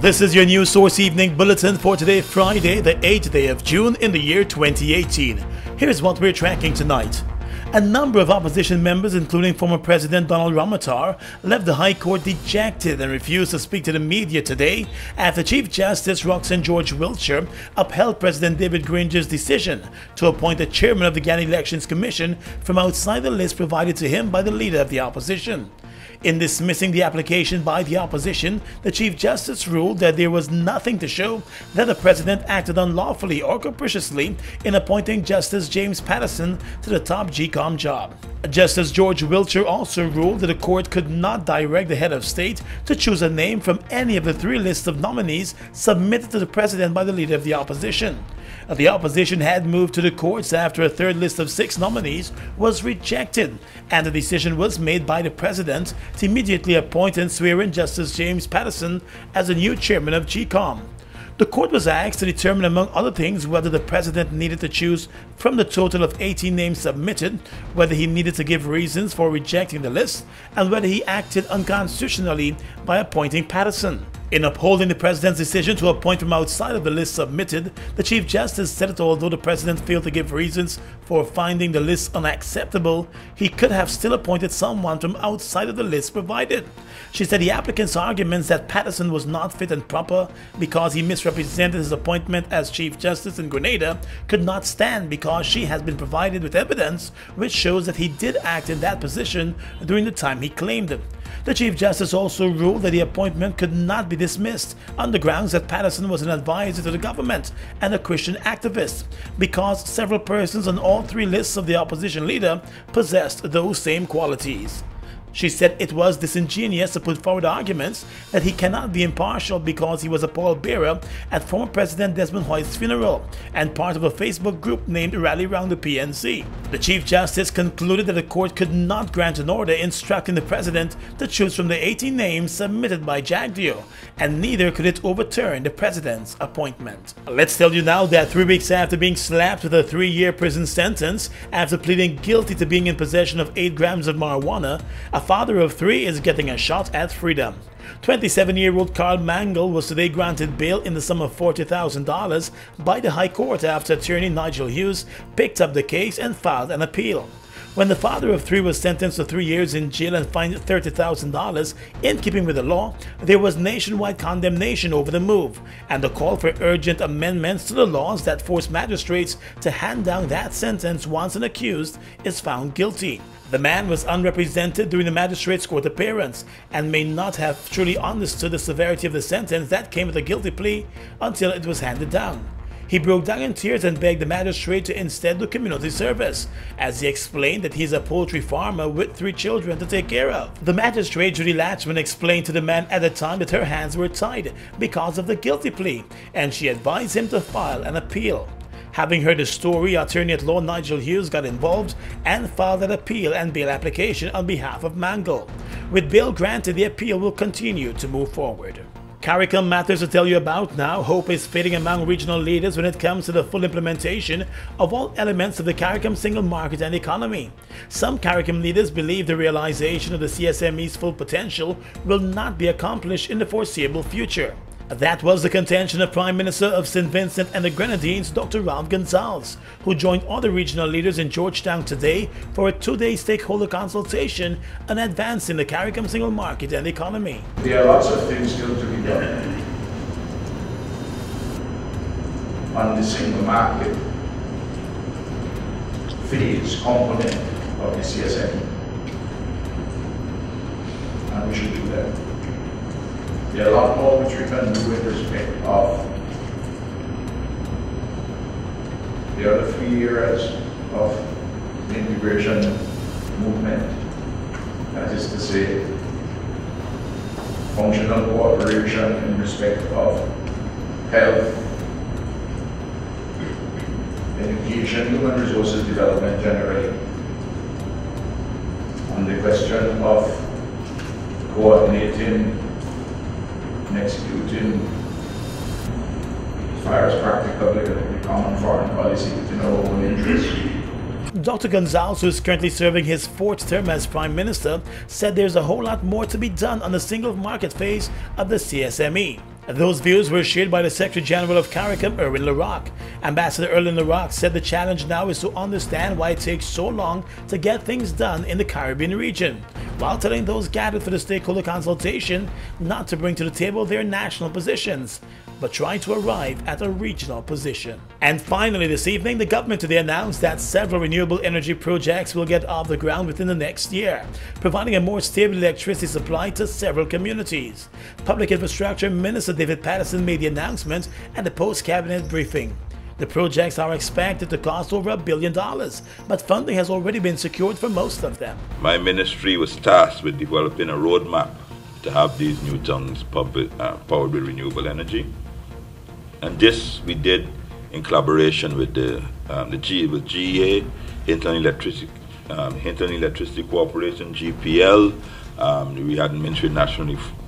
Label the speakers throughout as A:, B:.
A: This is your News Source Evening Bulletin for today, Friday, the 8th day of June in the year 2018. Here's what we're tracking tonight. A number of opposition members, including former President Donald Ramotar, left the High Court dejected and refused to speak to the media today after Chief Justice Roxanne George Wiltshire upheld President David Granger's decision to appoint a chairman of the Guyana Elections Commission from outside the list provided to him by the leader of the opposition. In dismissing the application by the opposition, the Chief Justice ruled that there was nothing to show that the President acted unlawfully or capriciously in appointing Justice James Patterson to the top GECOM job. Justice George Wiltshire also ruled that the court could not direct the head of state to choose a name from any of the three lists of nominees submitted to the President by the leader of the opposition. The opposition had moved to the courts after a third list of 6 nominees was rejected, and the decision was made by the President to immediately appoint and swear in Justice James Patterson as the new chairman of GECOM. The court was asked to determine, among other things, whether the President needed to choose from the total of 18 names submitted, whether he needed to give reasons for rejecting the list, and whether he acted unconstitutionally by appointing Patterson. In upholding the President's decision to appoint from outside of the list submitted, the Chief Justice said that although the President failed to give reasons for finding the list unacceptable, he could have still appointed someone from outside of the list provided. She said the applicant's arguments that Patterson was not fit and proper because he misrepresented his appointment as Chief Justice in Grenada could not stand because she has been provided with evidence which shows that he did act in that position during the time he claimed it. The Chief Justice also ruled that the appointment could not be dismissed on the grounds that Patterson was an advisor to the government and a Christian activist, because several persons on all 3 lists of the opposition leader possessed those same qualities. She said it was disingenuous to put forward arguments that he cannot be impartial because he was a pallbearer at former President Desmond Hoyt's funeral and part of a Facebook group named Rally Round the PNC. The Chief Justice concluded that the court could not grant an order instructing the President to choose from the 18 names submitted by Jagdeo, and neither could it overturn the President's appointment. Let's tell you now that 3 weeks after being slapped with a 3-year prison sentence after pleading guilty to being in possession of 8 grams of marijuana, a father of 3 is getting a shot at freedom. 27-year-old Carl Mangal was today granted bail in the sum of $40,000 by the High Court after attorney Nigel Hughes picked up the case and filed an appeal. When the father of 3 was sentenced to 3 years in jail and fined $30,000 in keeping with the law, there was nationwide condemnation over the move and the call for urgent amendments to the laws that force magistrates to hand down that sentence once an accused is found guilty. The man was unrepresented during the magistrate's court appearance and may not have truly understood the severity of the sentence that came with a guilty plea until it was handed down. He broke down in tears and begged the magistrate to instead do community service, as he explained that he is a poultry farmer with 3 children to take care of. The magistrate, Judy Latchman, explained to the man at the time that her hands were tied because of the guilty plea, and she advised him to file an appeal. Having heard the story, attorney-at-law Nigel Hughes got involved and filed an appeal and bail application on behalf of Mangal. With bail granted, the appeal will continue to move forward. CARICOM matters to tell you about now. Hope is fading among regional leaders when it comes to the full implementation of all elements of the CARICOM single market and economy. Some CARICOM leaders believe the realization of the CSME's full potential will not be accomplished in the foreseeable future. That was the contention of Prime Minister of St. Vincent and the Grenadines, Dr. Ralph Gonsalves, who joined other regional leaders in Georgetown today for a 2-day stakeholder consultation on advancing the CARICOM single market and economy.
B: There are lots of things still to be done on the single market phase component of the CSME, and we should do that. There are a lot more which we can do in respect of the other 3 areas of the integration movement, that is to say, functional cooperation in respect of health, education, human resources development generally, and the question of coordinating and executing, as far as practicable, the common foreign policy within our own interest.
A: Dr. Gonsalves, who is currently serving his 4th term as Prime Minister, said there's a whole lot more to be done on the single market phase of the CSME. Those views were shared by the Secretary General of CARICOM, Erwin Larocque. Ambassador Erwin Larocque said the challenge now is to understand why it takes so long to get things done in the Caribbean region, while telling those gathered for the stakeholder consultation not to bring to the table their national positions, but try to arrive at a regional position. And finally this evening, the government today announced that several renewable energy projects will get off the ground within the next year, providing a more stable electricity supply to several communities. Public Infrastructure Minister David Patterson made the announcement at the post-cabinet briefing. The projects are expected to cost over $1 billion, but funding has already been secured for most of them.
C: My ministry was tasked with developing a roadmap to have these new towns powered with renewable energy. And this we did in collaboration with GEA, Hinton Electricity Corporation, GPL. We had Ministry of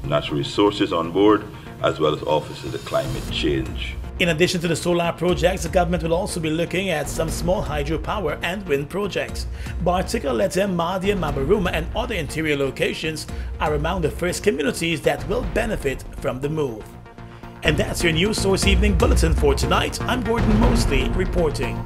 C: Natural Resources on board, as well as Office of the Climate Change.
A: In addition to the solar projects, the government will also be looking at some small hydropower and wind projects. Bartica, Mahdia, Mabaruma and other interior locations are among the first communities that will benefit from the move. And that's your News Source Evening Bulletin for tonight. I'm Gordon Mosley reporting.